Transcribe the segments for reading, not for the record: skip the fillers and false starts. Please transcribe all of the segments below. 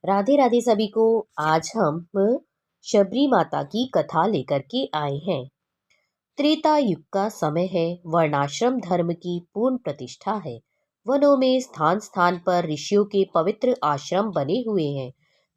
राधे राधे सभी को। आज हम शबरी माता की कथा लेकर के आए हैं। त्रेता युग का समय है। वर्णाश्रम धर्म की पूर्ण प्रतिष्ठा है। वनों में स्थान स्थान पर ऋषियों के पवित्र आश्रम बने हुए हैं।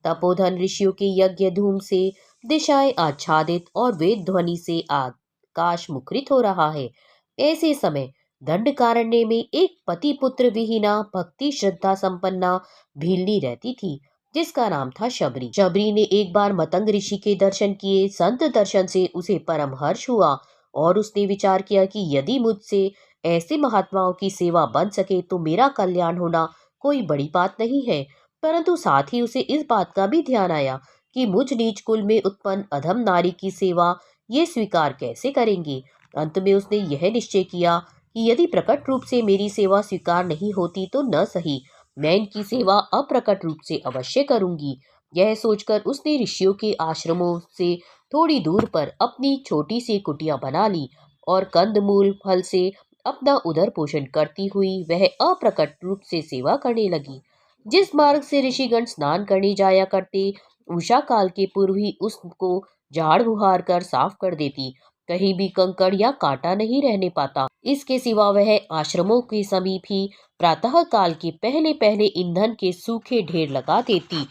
तपोधन ऋषियों के यज्ञ धूम से दिशाएं आच्छादित और वेद ध्वनि से आकाश मुखरित हो रहा है। ऐसे समय दंडकारण्य में एक पति पुत्र विहीना भक्ति श्रद्धा संपन्ना भीलनी रहती थी, जिसका नाम था शबरी। शबरी ने एक बार मतंग ऋषि के दर्शन किए। संत दर्शन से उसे परम हर्ष हुआ और उसने विचार किया कि यदि मुझसे ऐसे महात्माओं की सेवा बन सके तो मेरा कल्याण होना कोई बड़ी बात नहीं है। परंतु साथ ही उसे इस बात का भी ध्यान आया कि मुझ नीच कुल में उत्पन्न अधम नारी की सेवा ये स्वीकार कैसे करेंगे। अंत में उसने यह निश्चय किया कि यदि प्रकट रूप से मेरी सेवा स्वीकार नहीं होती तो न सही, मैं इनकी सेवा अप्रकट रूप से अवश्य करूंगी। यह सोचकर उसने ऋषियों के आश्रमों से थोड़ी दूर पर अपनी छोटी सी कुटिया बना ली और कंदमूल फल से अपना उदर पोषण करती हुई वह अप्रकट रूप से सेवा करने लगी। जिस मार्ग से ऋषिगण स्नान करने जाया करते, उषा काल के पूर्व ही उसको झाड़ बुहार कर साफ कर देती। कहीं भी कंकड़ या कांटा नहीं रहने पाता। इसके सिवा वह आश्रमों के समीप ही प्रातः काल के पहले पहले ईंधन के सूखे ढेर लगा देती।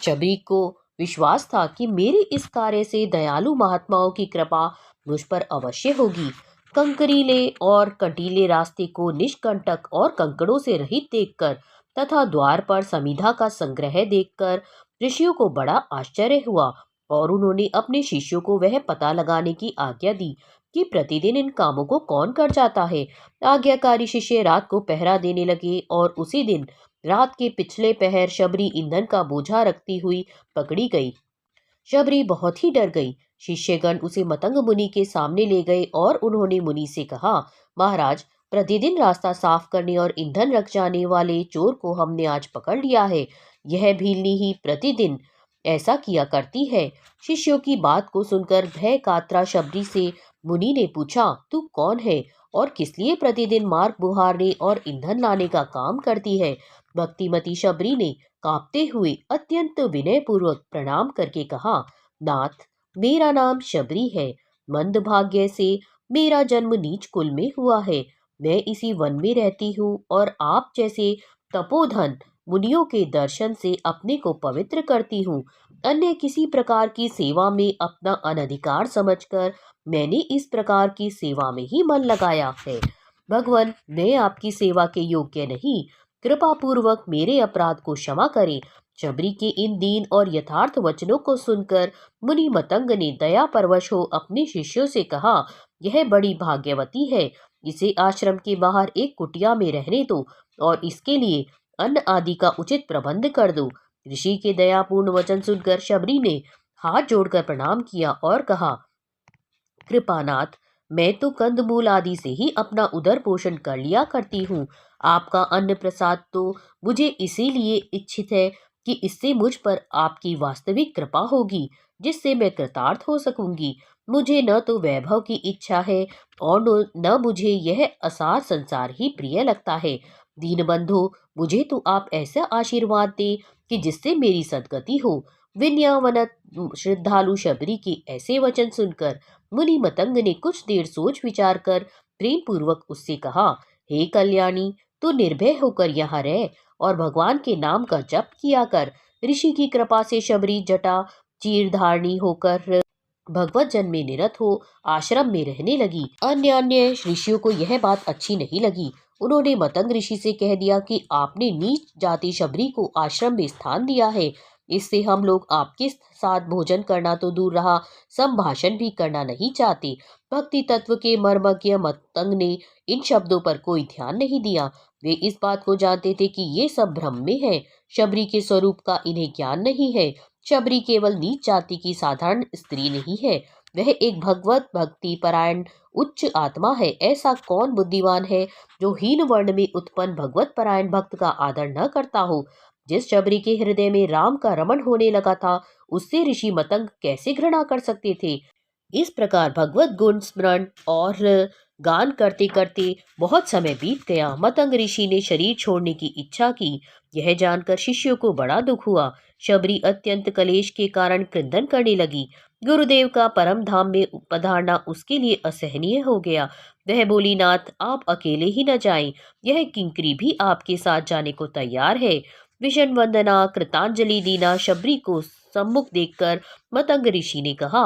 शबरी को विश्वास था कि मेरे इस कार्य से दयालु महात्माओं की कृपा मुझ पर अवश्य होगी। कंकरीले और कटीले रास्ते को निष्कंटक और कंकड़ों से रहित देखकर तथा द्वार पर समिधा का संग्रह देखकर ऋषियों को बड़ा आश्चर्य हुआ और उन्होंने अपने शिष्यों को वह पता लगाने की आज्ञा दी कि प्रतिदिन इन कामों को कौन कर जाता है। आज्ञाकारी शिष्य रात को पहरा देने लगे और उसी दिन रात के पिछले पहर शबरी ईंधन का बोझा रखती हुई पकड़ी गई। शबरी बहुत ही डर गई। शिष्यगण उसे मतंग मुनि के सामने ले गए और उन्होंने मुनि से कहा, महाराज, प्रतिदिन रास्ता साफ करने और ईंधन रख जाने वाले चोर को हमने आज पकड़ लिया है। यह भीलनी ही प्रतिदिन ऐसा किया करती है। शिष्यों की बात को सुनकर भय कातरा शबरी से मुनि ने पूछा, तू कौन है और किस लिए प्रतिदिन मार्ग बुहारने और ईंधन लाने का काम करती है। भक्तिमती शबरी ने कांपते हुए अत्यंत विनय पूर्वक प्रणाम करके कहा, नाथ, मेरा नाम शबरी है। मंदभाग्य से मेरा जन्म नीच कुल में हुआ है। मैं इसी वन में रहती हूँ और आप जैसे तपोधन मुनियों के दर्शन से अपने को पवित्र करती हूँ। अन्य किसी प्रकार की सेवा में अपना अनधिकार समझकर मैंने इस प्रकार की सेवा में ही मन लगाया है। भगवान, मैं आपकी सेवा के योग्य नहीं। कृपा पूर्वक मेरे अपराध को क्षमा करें। शबरी के इन दीन और यथार्थ वचनों को सुनकर मुनि मतंग ने दया परवश हो अपने शिष्यों से कहा, यह बड़ी भाग्यवती है। इसे आश्रम के बाहर एक कुटिया में रहने दो और इसके लिए अन्न आदि का उचित प्रबंध कर दो। ऋषि के दयापूर्ण वचन सुनकर शबरी ने हाथ जोड़कर प्रणाम किया और कहा, कृपानाथ, मैं तो कंदमूल आदि से ही अपना उदर पोषण कर लिया करती हूँ। आपका अन्न प्रसाद तो मुझे इसीलिए इच्छित है कि इससे मुझ पर आपकी वास्तविक कृपा होगी, जिससे मैं कृतार्थ हो सकूंगी। मुझे न तो वैभव की इच्छा है और न मुझे यह असार संसार ही प्रिय लगता है। दीनबंधु, मुझे तो आप ऐसा आशीर्वाद दे कि जिससे मेरी सदगति हो। विनयावनत श्रद्धालु शबरी के ऐसे वचन सुनकर मुनि मतंग ने कुछ देर सोच विचार कर प्रेम पूर्वक उससे कहा, हे कल्याणी, तू निर्भय होकर यहाँ रह और भगवान के नाम का जप किया कर। ऋषि की कृपा से शबरी जटा चीर धारणी होकर भगवत जन में निरत हो आश्रम में रहने लगी। अन्य अन्य ऋषियों को यह बात अच्छी नहीं लगी। उन्होंने मतंग ऋषि से कह दिया कि आपने नीच जाति शबरी को आश्रम में स्थान दिया है। इससे हम लोग आपके साथ भोजन करना तो दूर रहा, संभाषण भी करना नहीं चाहते। भक्ति तत्व के मर्मज्ञ मतंग ने इन शब्दों पर कोई ध्यान नहीं दिया। वे इस बात को जानते थे कि ये सब भ्रम में है। शबरी के स्वरूप का इन्हें ज्ञान नहीं है। शबरी केवल नीच जाति की साधारण स्त्री नहीं है, वह एक भगवत भक्ति परायण उच्च आत्मा है। ऐसा कौन बुद्धिमान है जो हीन वर्ण में उत्पन्न भगवत परायण भक्त का आदर न करता हो। जिस शबरी के हृदय में राम का रमण होने लगा था, उससे ऋषि मतंग कैसे घृणा कर सकते थे। इस प्रकार भगवत गुण स्मरण और गान करते करते बहुत समय बीत गया। मतंग ऋषि ने शरीर छोड़ने की इच्छा की। यह जानकर शिष्यों को बड़ा दुख हुआ। शबरी अत्यंत कलेश के कारण क्रंदन करने लगी। गुरुदेव का परम धाम में पधारना उसके लिए असहनीय हो गया। वह बोली, नाथ आप अकेले ही न जाएं, यह किंकरी भी आपके साथ जाने को तैयार है। विषण वंदना कृतांजलि दीना शबरी को सम्मुख देखकर मतंग ऋषि ने कहा,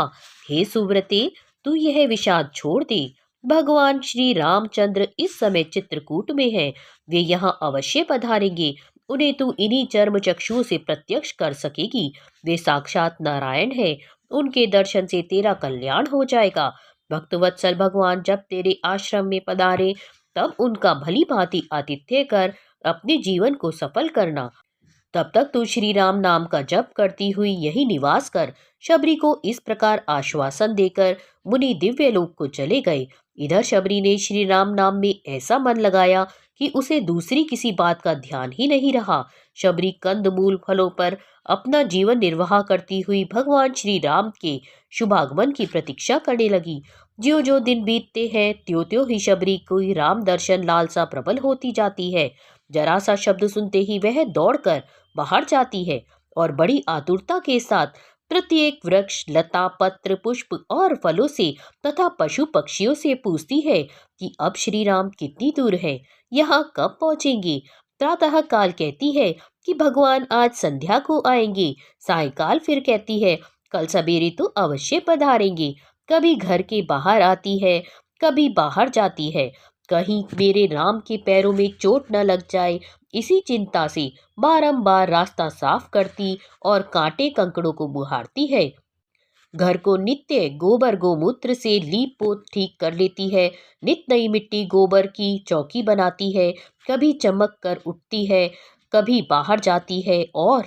हे सुव्रते, तू यह विषाद छोड़ दे। भगवान श्री रामचंद्र इस समय चित्रकूट में हैं। वे यहाँ अवश्य पधारेंगे। उन्हें तू इन्हीं चर्म चक्षुओं से प्रत्यक्ष कर सकेगी। वे साक्षात नारायण हैं। उनके दर्शन से तेरा कल्याण हो जाएगा। भक्तवत्सल भगवान जब तेरे आश्रम में पधारे तब उनका भली भांति आतिथ्य कर अपने जीवन को सफल करना। तब तक तू श्री राम नाम का जप करती हुई यही निवास कर। शबरी को इस प्रकार आश्वासन देकर मुनि दिव्य लोक को चले गए। इधर शबरी ने श्री राम नाम में ऐसा मन लगाया कि उसे दूसरी किसी बात का ध्यान ही नहीं रहा। शबरी कंद मूल फलों पर अपना जीवन निर्वाह करती हुई भगवान श्री राम के शुभागमन की प्रतीक्षा करने लगी। ज्यों ज्यों दिन बीतते हैं त्यों त्यों ही शबरी को राम दर्शन लालसा प्रबल होती जाती है। जरा सा शब्द सुनते ही वह दौड़कर बाहर जाती है और बड़ी आतुरता के साथ प्रत्येक वृक्ष, लता, पत्र, पुष्प और फलों से तथा पशु पक्षियों से पूछती है कि अब श्री राम कितनी दूर है, यहाँ कब पहुंचेंगे। प्रातः काल कहती है कि भगवान आज संध्या को आएंगे। सायंकाल फिर कहती है कल सवेरे तो अवश्य पधारेंगे। कभी घर के बाहर आती है, कभी बाहर जाती है। कहीं मेरे राम के पैरों में चोट न लग जाए, इसी चिंता से बारंबार रास्ता साफ करती और कांटे कंकड़ों को बुहारती है। घर को नित्य गोबर गोमूत्र से लीप पोत ठीक कर लेती है। नित नई मिट्टी गोबर की चौकी बनाती है। कभी चमक कर उठती है, कभी बाहर जाती है और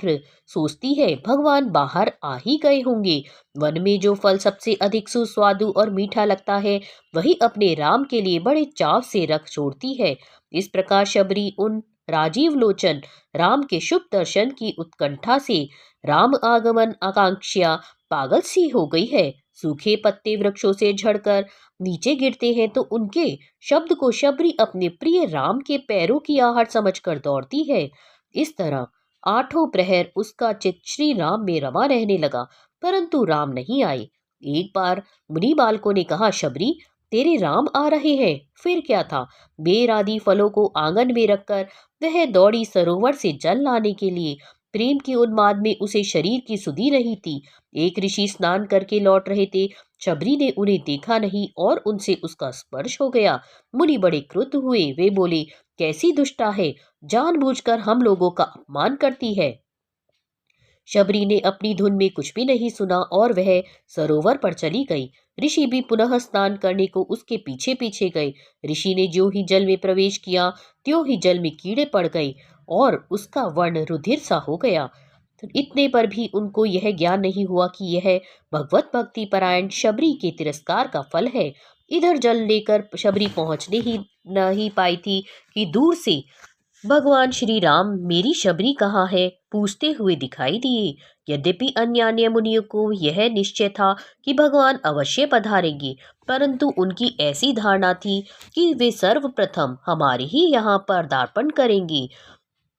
सोचती है भगवान बाहर आ ही गए होंगे। वन में जो फल सबसे अधिक सुस्वादु और मीठा लगता है वही अपने राम के लिए बड़े चाव से रख छोड़ती है। इस प्रकार शबरी उन राजीव लोचन राम के शुभ दर्शन की उत्कंठा से राम आगमन आकांक्षा पागल सी हो गई है। सूखे पत्ते वृक्षों से झड़कर नीचे गिरते हैं तो उनके शब्द को शबरी अपने प्रिय राम के पैरों की आहट समझकर दौड़ती है। इस तरह आठों प्रहर उसका चित्त श्री राम में रमा रहने लगा, परंतु राम नहीं आए। एक बार मुनि बालकों ने कहा, शबरी तेरे राम आ रहे हैं। फिर क्या था, बेर आदि फलों को आंगन में रखकर वह दौड़ी सरोवर से जल लाने के लिए। प्रेम के उन्माद में उसे शरीर की सुधि रही थी। एक ऋषि स्नान करके लौट रहे थे। शबरी ने उन्हें देखा नहीं और उनसे उसका स्पर्श हो गया। मुनि बड़े क्रुद्ध हुए। वे बोले, कैसी दुष्टा है, जानबूझकर हम लोगों का अपमान करती है। शबरी ने अपनी धुन में कुछ भी नहीं सुना और वह सरोवर पर चली गई। ऋषि भी पुनः स्नान करने को उसके पीछे पीछे गए। ऋषि ने जो ही जल में प्रवेश किया त्यों ही जल में कीड़े पड़ गए और उसका वर्ण रुधिर सा हो गया। तो इतने पर भी उनको यह ज्ञान नहीं हुआ कि यह भगवत भक्ति परायण शबरी के तिरस्कार का फल है। इधर जल लेकर शबरी पहुंचने ही नहीं पाई थी कि दूर से भगवान श्री राम मेरी शबरी कहाँ है पूछते हुए दिखाई दिए। यद्यपि अन्य मुनियों को यह निश्चय था कि भगवान अवश्य पधारेंगे, परंतु उनकी ऐसी धारणा थी कि वे सर्वप्रथम हमारे ही यहाँ पदार्पण करेंगे।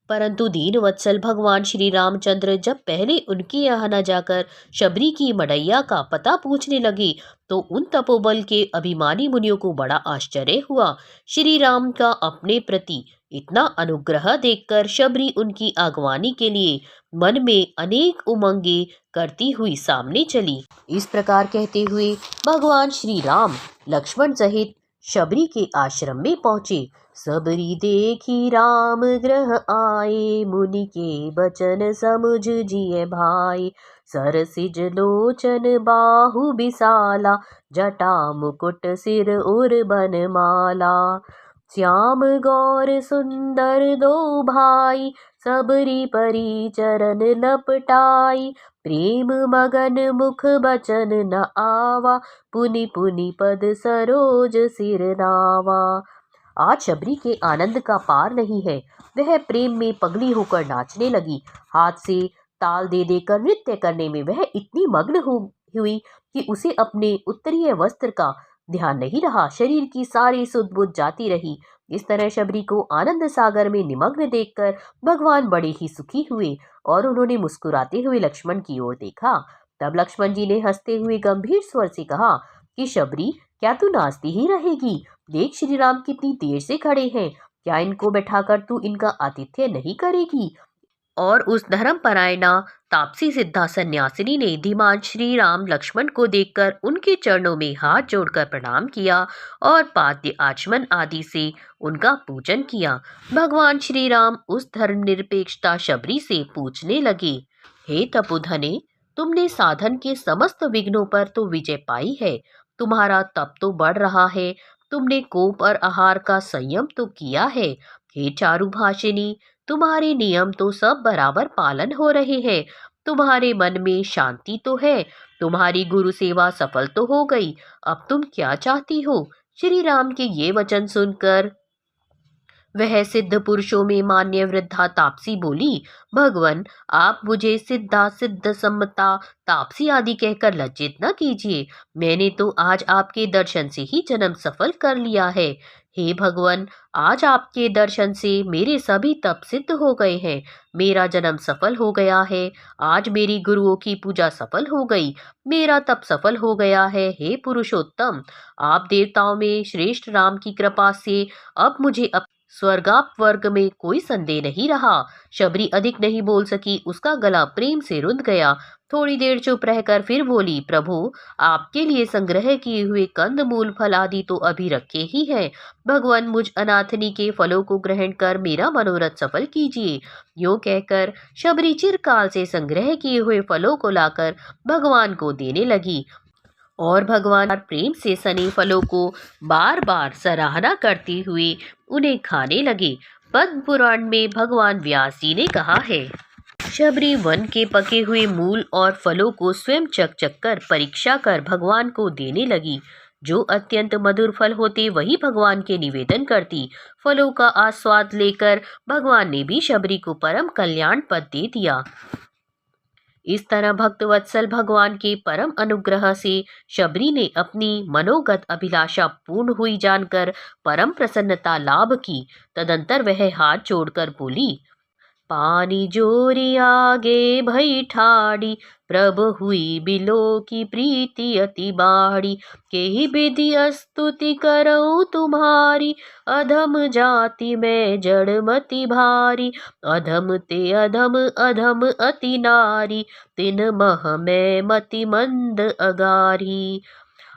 परंतु दीन वत्सल भगवान श्री रामचंद्र जब पहले उनके यहाँ न जाकर शबरी की मड़ैया का पता पूछने लगे तो उन तपोबल के अभिमानी मुनियों को बड़ा आश्चर्य हुआ। श्री राम का अपने प्रति इतना अनुग्रह देखकर शबरी उनकी आगवानी के लिए मन में अनेक उमंगे करती हुई सामने चली। इस प्रकार कहते हुए भगवान श्री राम लक्ष्मण सहित शबरी के आश्रम में पहुंचे। सबरी देखी राम ग्रह आए, मुनि के बचन समुझ जिय भाई। सरसिज लोचन बाहु विशाला, जटा मुकुट सिर उर बनमाला। श्याम गौर सुंदर दो भाई, सबरी परी चरण लपटाई। प्रेम मगन मुख बचन न आवा, पुनि पुनि पद सरोज सिर नावा। आज शबरी के आनंद का पार नहीं है। वह प्रेम में पगली होकर नाचने लगी। हाथ से ताल दे देकर नृत्य करने में वह इतनी मग्न हो हुई कि उसे अपने उत्तरीय वस्त्र का ध्यान नहीं रहा। शरीर की सारी सुध बुध जाती रही। इस तरह शबरी को आनंद सागर में निमग्न देखकर भगवान बड़े ही सुखी हुए और उन्होंने मुस्कुराते हुए लक्ष्मण की ओर देखा। तब लक्ष्मण जी ने हंसते हुए गंभीर स्वर से कहा कि शबरी, क्या तू नाचती ही रहेगी? देख श्री राम कितनी देर से खड़े हैं, क्या इनको बैठाकर तू इनका आतिथ्य नहीं करेगी? और उस धर्मपरायणा तापसी सिद्धा सन्यासिनी ने धीमान श्री राम लक्ष्मण को देखकर उनके चरणों में हाथ जोड़कर प्रणाम किया और पाद्य आचमन आदि से उनका पूजन किया। भगवान श्री राम उस धर्मनिरपेक्षता शबरी से पूछने लगे, हे तपोधने, तुमने साधन के समस्त विघ्नों पर तो विजय पाई है, तुम्हारा तप तो बढ़ रहा है, तुमने कोप और आहार का संयम तो किया है। हे चारुभाषिनी, तुम्हारे नियम तो सब बराबर पालन हो रहे हैं, तुम्हारे मन में शांति तो है, तुम्हारी गुरु सेवा सफल तो हो गई, अब तुम क्या चाहती हो? श्री राम के ये वचन सुनकर वह सिद्ध पुरुषों में मान्य वृद्धा तापसी बोली, भगवन, आप मुझे सिद्धा सिद्ध सम्मता तापसी आदि कहकर लज्जित न कीजिए। मैंने तो आज आपके दर्शन से ही जन्म सफल कर लिया है। हे भगवन, आज आपके दर्शन से मेरे सभी तप सिद्ध हो गए हैं, मेरा जन्म सफल हो गया है, आज मेरी गुरुओं की पूजा सफल हो गई, मेरा तप सफल हो गया है। हे पुरुषोत्तम, आप देवताओं में श्रेष्ठ राम की कृपा से अब मुझे स्वर्गाप वर्ग में कोई संदेह नहीं रहा। शबरी अधिक नहीं बोल सकी, उसका गला प्रेम से रुंध गया। थोड़ी देर चुप रहकर फिर बोली, प्रभु, आपके लिए संग्रह किए हुए कंद मूल फल आदि तो अभी रखे ही हैं। भगवान, मुझ अनाथनी के फलों को ग्रहण कर मेरा मनोरथ सफल कीजिए। यूं कहकर शबरी चिरकाल से संग्रह किए हुए फलों को लाकर भगवान को देने लगी और भगवान प्रेम से सने फलों को बार बार सराहना करते हुए उन्हें खाने लगे। पद्म पुराण में भगवान व्यास जी ने कहा है, शबरी वन के पके हुए मूल और फलों को स्वयं चख चख कर परीक्षा कर भगवान को देने लगी। जो अत्यंत मधुर फल होते वही भगवान के निवेदन करती। फलों का आस्वाद लेकर भगवान ने भी शबरी को परम कल्याण पद दे दिया। इस तरह भक्तवत्सल भगवान के परम अनुग्रह से शबरी ने अपनी मनोगत अभिलाषा पूर्ण हुई जानकर परम प्रसन्नता लाभ की। तदंतर वह हाथ जोड़कर बोली, पानी जोरी आगे भई ठाड़ी, प्रभ हुई बिलो की प्रीति अति बाड़ी, केहि विधि स्तुति करऊं तुम्हारी, अधम जाति में जड़मति भारी, अधम ते अधम अधम अति नारी, तिन मह में मति मंद अगारी।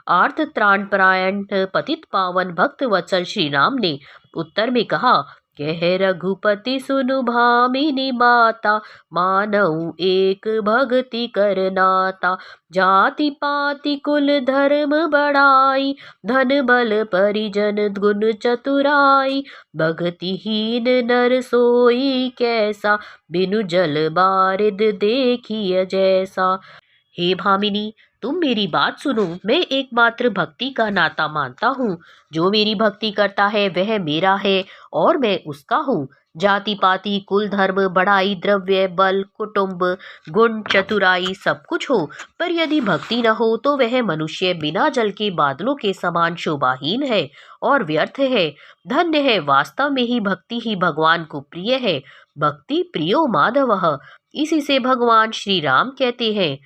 आर्त त्राण परायण पतित पावन भक्त वत्सल श्री राम ने उत्तर में कहा, कह रघुपति सुनु भामिनी माता, मानऊ एक भक्ति करनाता, जाति पाति कुल धर्म बढ़ाई, धन बल परिजन गुण चतुराई, भक्तिहीन नर सोई कैसा, बिनु जल बारिद देखिय जैसा। हे भामिनी, तुम मेरी बात सुनो। मैं एकमात्र भक्ति का नाता मानता हूँ। जो मेरी भक्ति करता है वह मेरा है और मैं उसका हूँ। जाति पाति कुल धर्म बढ़ाई द्रव्य बल कुटुंब गुण चतुराई सब कुछ हो, पर यदि भक्ति न हो तो वह मनुष्य बिना जल के बादलों के समान शोभाहीन है और व्यर्थ है। धन्य है, वास्तव में ही भक्ति ही भगवान को प्रिय है। भक्ति प्रियो माधवः। इसी से भगवान श्री राम कहते हैं,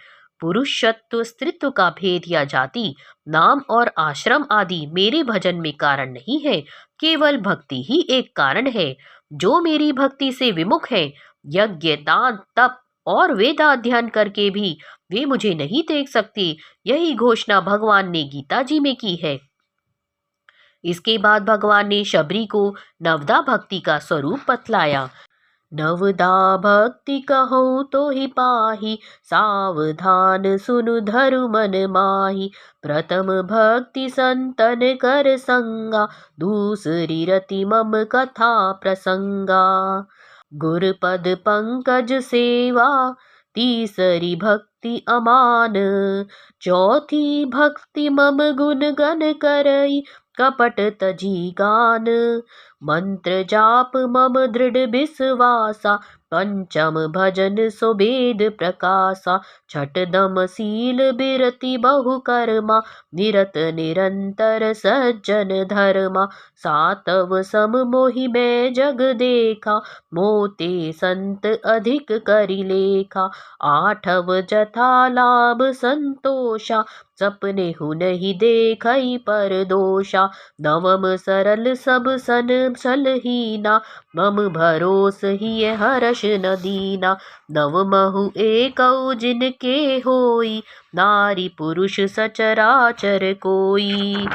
पुरुषत्व स्त्रीत्व का भेद या जाति नाम और आश्रम आदि मेरे भजन में कारण नहीं है, केवल भक्ति ही एक कारण है। जो मेरी भक्ति से विमुख है, यज्ञ दान तप और वेदाध्ययन करके भी वे मुझे नहीं देख सकते। यही घोषणा भगवान ने गीता जी में की है। इसके बाद भगवान ने शबरी को नवदा भक्ति का स्वरूप बतलाया। नवदा भक्ति कहूँ तो ही पाही, सावधान सुनु धरु मन माही, प्रथम भक्ति संतन कर संगा, दूसरी रति मम कथा प्रसंगा, गुरपद पंकज सेवा, तीसरी भक्ति अमान, चौथी भक्ति मम गुण गण करई, कपट तजी गान, मंत्र जाप मम दृढ़ विश्वासा, पंचम भजन सुबेद प्रकाशा, छठ दम शील बिरति बहु कर्मा, निरत निरंतर सज्जन धर्मा, सातव सम मोहि मैं जग देखा, मोते संत अधिक करि लेखा, आठव जथा लाभ संतोषा, सपने हु नहीं देखई पर दोषा, नवम सरल सब सन सलहीना, मम भरोस ही हर्ष न दीना, नवमहु एकौ जिनके होई, नारी पुरुष सचराचर कोई,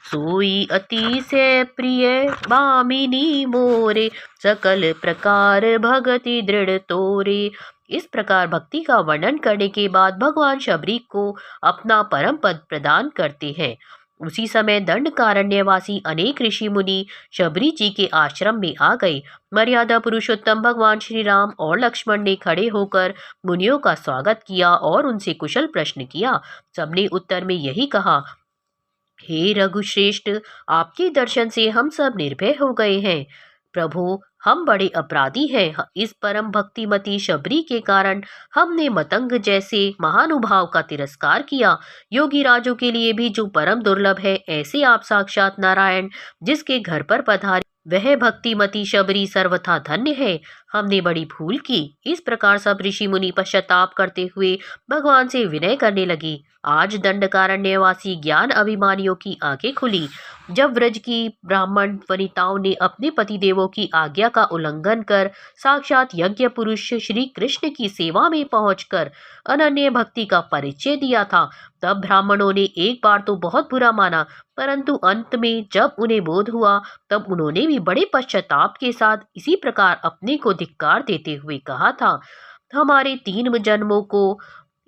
सोई अति से प्रिय बामिनी मोरे, सकल प्रकार भगति दृढ़ तोरे। इस प्रकार भक्ति का वर्णन करने के बाद भगवान शबरी को अपना परम पद प्रदान करते हैं। उसी समय दंडकारण्यवासी अनेक ऋषि मुनि शबरी जी के आश्रम में आ गए। मर्यादा पुरुषोत्तम भगवान श्री राम और लक्ष्मण ने खड़े होकर मुनियों का स्वागत किया और उनसे कुशल प्रश्न किया। सबने उत्तर में यही कहा, हे रघुश्रेष्ठ, आपके दर्शन से हम सब निर्भय हो गए हैं। प्रभु, हम बड़े अपराधी हैं। इस परम भक्तिमती शबरी के कारण हमने मतंग जैसे महानुभाव का तिरस्कार किया। योगी राजों के लिए भी जो परम दुर्लभ है, ऐसे आप साक्षात नारायण जिसके घर पर पधारे, वह भक्तिमती शबरी सर्वथा धन्य है। हमने बड़ी भूल की। इस प्रकार सब ऋषि मुनि पश्चाताप करते हुए भगवान से विनय करने लगे। आज दंडकारण्यवासी ज्ञान अभिमानियों की आंखें खुली, जब व्रज की ब्राह्मण वनिताओं ने अपने पतिदेवों की आज्ञा का उल्लंघन कर साक्षात यज्ञ पुरुष श्री कृष्ण की सेवा में पहुंचकर अनन्य भक्ति का परिचय दिया था। तब ब्राह्मणों ने एक बार तो बहुत बुरा माना, परंतु अंत में जब उन्हें बोध हुआ, तब उन्होंने भी बड़े पश्चाताप के साथ इसी प्रकार अपने को धिक्कार देते हुए कहा था, हमारे 3 जन्मों को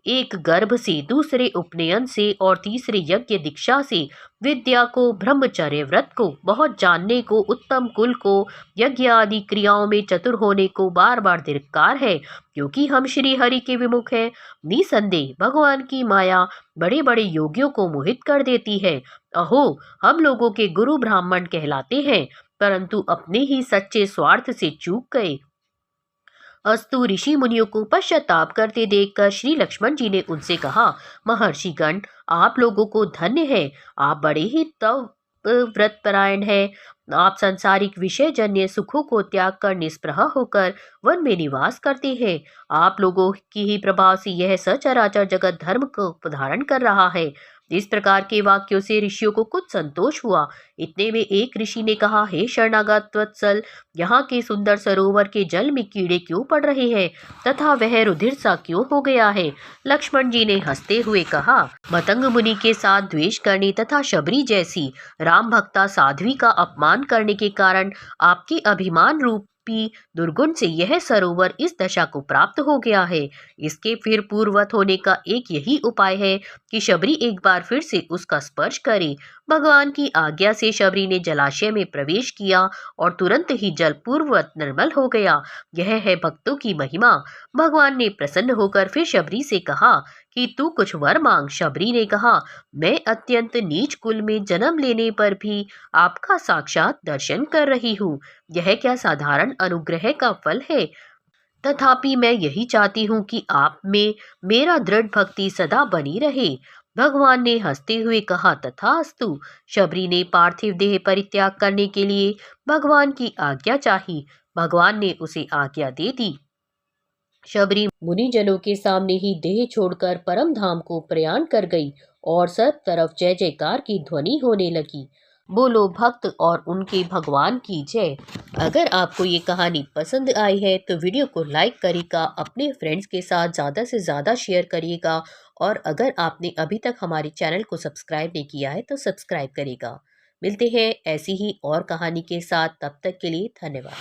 एक गर्भ से, दूसरे उपनयन से और तीसरे यज्ञ दीक्षा से विद्या को, ब्रह्मचर्य व्रत को, बहुत जानने को, उत्तम कुल को, यज्ञ आदि क्रियाओं में चतुर होने को बार बार धिक्कार है, क्योंकि हम श्री हरि के विमुख हैं। निसंदेह भगवान की माया बड़े बड़े योगियों को मोहित कर देती है। अहो, हम लोगों के गुरु ब्राह्मण कहलाते हैं, परंतु अपने ही सच्चे स्वार्थ से चूक गए। अस्तु, ऋषि मुनियों को पश्चाताप करते देखकर श्री लक्ष्मण जी ने उनसे कहा, महर्षिगण, आप लोगों को धन्य है। आप बड़े ही तव व्रतपरायण है। आप सांसारिक विषय जन्य सुखों को त्याग कर निष्प्रह होकर वन में निवास करते हैं। आप लोगों की ही प्रभाव से यह सचराचर जगत धर्म को धारण कर रहा है। इस प्रकार के वाक्यों से ऋषियों को कुछ संतोष हुआ। इतने में एक ऋषि ने कहा, हे शरणागत वत्सल, यहाँ के सुंदर सरोवर के जल में कीड़े क्यों पड़ रहे हैं तथा वह रुधिर सा क्यों हो गया है? लक्ष्मण जी ने हंसते हुए कहा, मतंग मुनि के साथ द्वेष करने तथा शबरी जैसी राम भक्ता साध्वी का अपमान करने के कारण आपके अभिमान रूपी दुर्गुण से यह सरोवर इस दशा को प्राप्त हो गया है। इसके फिर पूर्ववत होने का एक यही उपाय है कि शबरी एक बार फिर से उसका स्पर्श करे। भगवान की आज्ञा से शबरी ने जलाशय में प्रवेश किया और तुरंत ही जल पूर्ववत निर्मल हो गया। यह है भक्तों की महिमा। भगवान ने प्रसन्न होकर फिर शबरी से कहा कि तू कुछ वर मांग। शबरी ने कहा, मैं अत्यंत नीच कुल में जन्म लेने पर भी आपका साक्षात दर्शन कर रही हूँ। यह क्या साधारण अनुग्रह का फल है? तथापि मैं यही चाहती हूँ कि आप में मेरा दृढ़ भक्ति सदा बनी रहे। भगवान ने हंसते हुए कहा, तथास्तु। शबरी ने पार्थिव देह परित्याग करने के लिए भगवान की आज्ञा चाही। भगवान ने उसे आज्ञा दे दी। शबरी मुनिजनों के सामने ही देह छोड़कर परम धाम को प्रयाण कर गई और सब तरफ जय जयकार की ध्वनि होने लगी। बोलो भक्त और उनके भगवान की जय। अगर आपको ये कहानी पसंद आई है तो वीडियो को लाइक करिएगा, अपने फ्रेंड्स के साथ ज़्यादा से ज़्यादा शेयर करिएगा और अगर आपने अभी तक हमारे चैनल को सब्सक्राइब नहीं किया है तो सब्सक्राइब करिएगा। मिलते हैं ऐसी ही और कहानी के साथ, तब तक के लिए धन्यवाद।